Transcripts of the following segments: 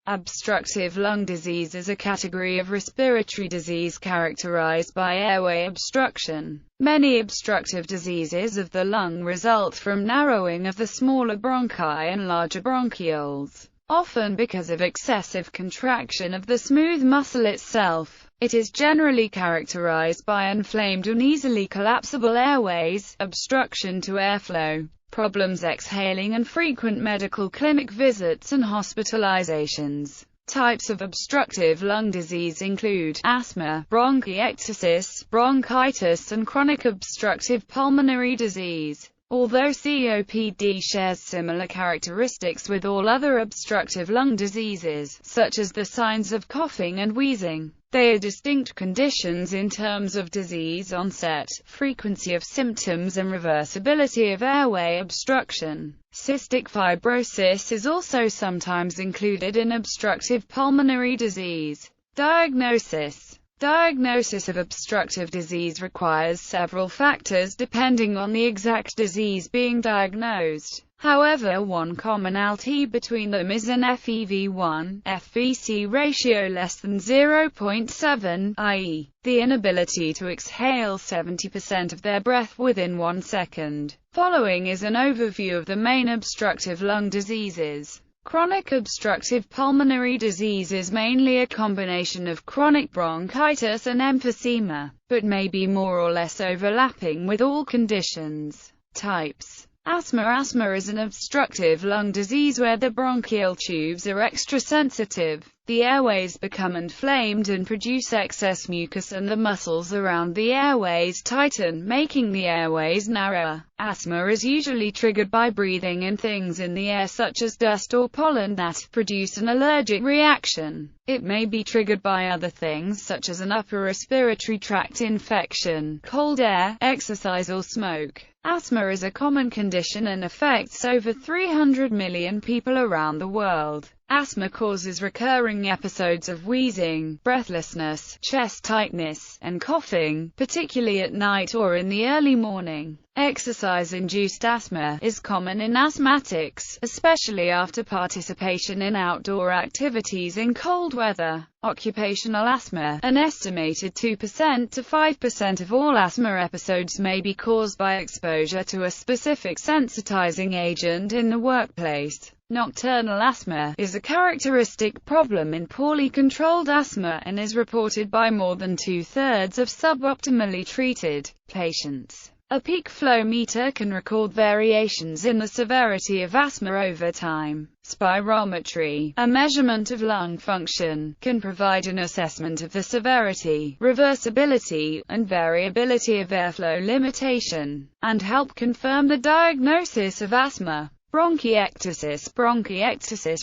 Obstructive lung disease is a category of respiratory disease characterized by airway obstruction. Many obstructive diseases of the lung result from narrowing of the smaller bronchi and larger bronchioles, often because of excessive contraction of the smooth muscle itself. It is generally characterized by inflamed and easily collapsible airways, obstruction to airflow, problems exhaling, and frequent medical clinic visits and hospitalizations. Types of obstructive lung disease include asthma, bronchiectasis, bronchitis, and chronic obstructive pulmonary disease. Although COPD shares similar characteristics with all other obstructive lung diseases, such as the signs of coughing and wheezing, they are distinct conditions in terms of disease onset, frequency of symptoms, and reversibility of airway obstruction. Cystic fibrosis is also sometimes included in obstructive pulmonary disease. Diagnosis of obstructive disease requires several factors depending on the exact disease being diagnosed. However, one commonality between them is an FEV1/FVC ratio less than 0.7, i.e., the inability to exhale 70% of their breath within 1 second. Following is an overview of the main obstructive lung diseases. Chronic obstructive pulmonary disease is mainly a combination of chronic bronchitis and emphysema, but may be more or less overlapping with all conditions. Types. Asthma is an obstructive lung disease where the bronchial tubes are extra-sensitive. The airways become inflamed and produce excess mucus, and the muscles around the airways tighten, making the airways narrower. Asthma is usually triggered by breathing in things in the air such as dust or pollen that produce an allergic reaction. It may be triggered by other things such as an upper respiratory tract infection, cold air, exercise, or smoke. Asthma is a common condition and affects over 300 million people around the world. Asthma causes recurring episodes of wheezing, breathlessness, chest tightness, and coughing, particularly at night or in the early morning. Exercise-induced asthma is common in asthmatics, especially after participation in outdoor activities in cold weather. Occupational asthma, an estimated 2% to 5% of all asthma episodes may be caused by exposure to a specific sensitizing agent in the workplace. Nocturnal asthma is a characteristic problem in poorly controlled asthma and is reported by more than 2/3 of suboptimally treated patients. A peak flow meter can record variations in the severity of asthma over time. Spirometry, a measurement of lung function, can provide an assessment of the severity, reversibility, and variability of airflow limitation, and help confirm the diagnosis of asthma. Bronchiectasis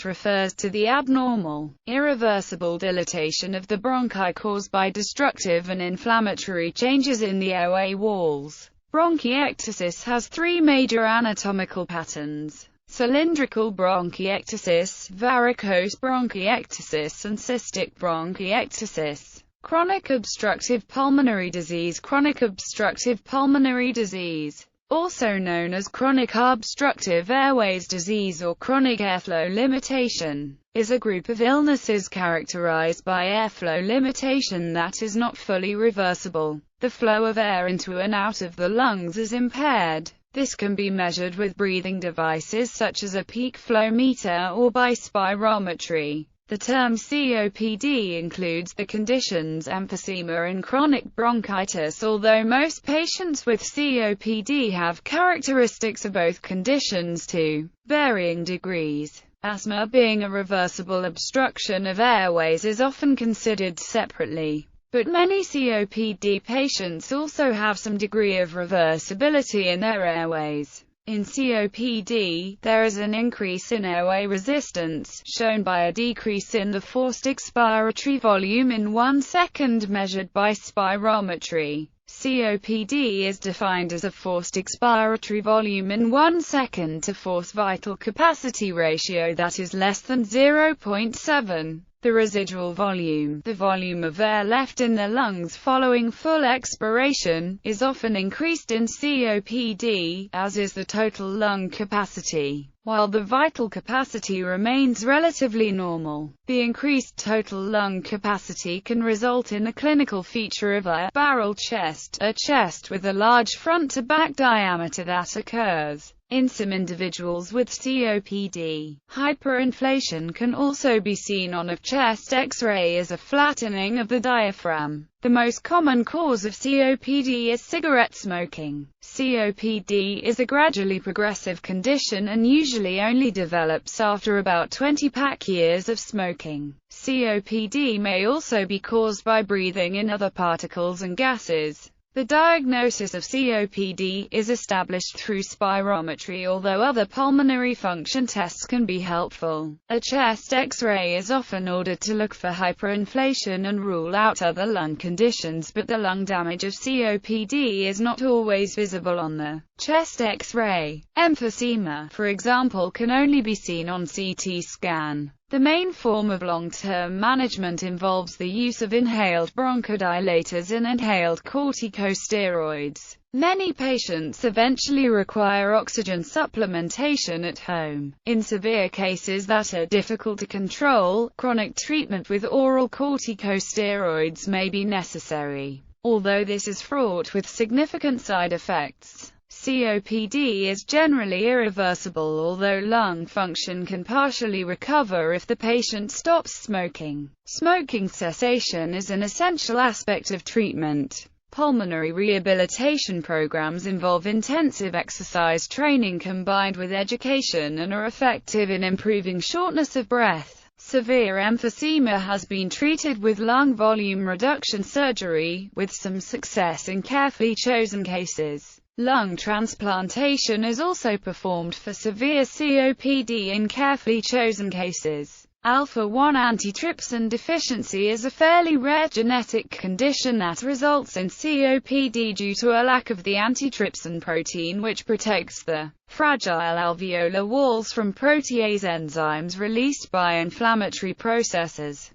refers to the abnormal, irreversible dilatation of the bronchi caused by destructive and inflammatory changes in the airway walls. Bronchiectasis has 3 major anatomical patterns: cylindrical bronchiectasis, varicose bronchiectasis, and cystic bronchiectasis. Chronic obstructive pulmonary disease. Chronic obstructive pulmonary disease, also known as chronic obstructive airways disease or chronic airflow limitation, is a group of illnesses characterized by airflow limitation that is not fully reversible. The flow of air into and out of the lungs is impaired. This can be measured with breathing devices such as a peak flow meter or by spirometry. The term COPD includes the conditions emphysema and chronic bronchitis, although most patients with COPD have characteristics of both conditions to varying degrees. Asthma, being a reversible obstruction of airways, is often considered separately, but many COPD patients also have some degree of reversibility in their airways. In COPD, there is an increase in airway resistance, shown by a decrease in the forced expiratory volume in 1 second measured by spirometry. COPD is defined as a forced expiratory volume in 1 second to forced vital capacity ratio that is less than 0.7. The residual volume, the volume of air left in the lungs following full expiration, is often increased in COPD, as is the total lung capacity, while the vital capacity remains relatively normal. The increased total lung capacity can result in the clinical feature of a barrel chest, a chest with a large front-to-back diameter that occurs in some individuals with COPD. Hyperinflation can also be seen on a chest X-ray as a flattening of the diaphragm. The most common cause of COPD is cigarette smoking. COPD is a gradually progressive condition and usually only develops after about 20 pack years of smoking. COPD may also be caused by breathing in other particles and gases. The diagnosis of COPD is established through spirometry, although other pulmonary function tests can be helpful. A chest X-ray is often ordered to look for hyperinflation and rule out other lung conditions, but the lung damage of COPD is not always visible on the chest X-ray. Emphysema, for example, can only be seen on CT scan. The main form of long-term management involves the use of inhaled bronchodilators and inhaled corticosteroids. Many patients eventually require oxygen supplementation at home. In severe cases that are difficult to control, chronic treatment with oral corticosteroids may be necessary. Although this is fraught with significant side effects, COPD is generally irreversible, although lung function can partially recover if the patient stops smoking. Smoking cessation is an essential aspect of treatment. Pulmonary rehabilitation programs involve intensive exercise training combined with education and are effective in improving shortness of breath. Severe emphysema has been treated with lung volume reduction surgery, with some success in carefully chosen cases. Lung transplantation is also performed for severe COPD in carefully chosen cases. Alpha-1 antitrypsin deficiency is a fairly rare genetic condition that results in COPD due to a lack of the antitrypsin protein, which protects the fragile alveolar walls from protease enzymes released by inflammatory processes.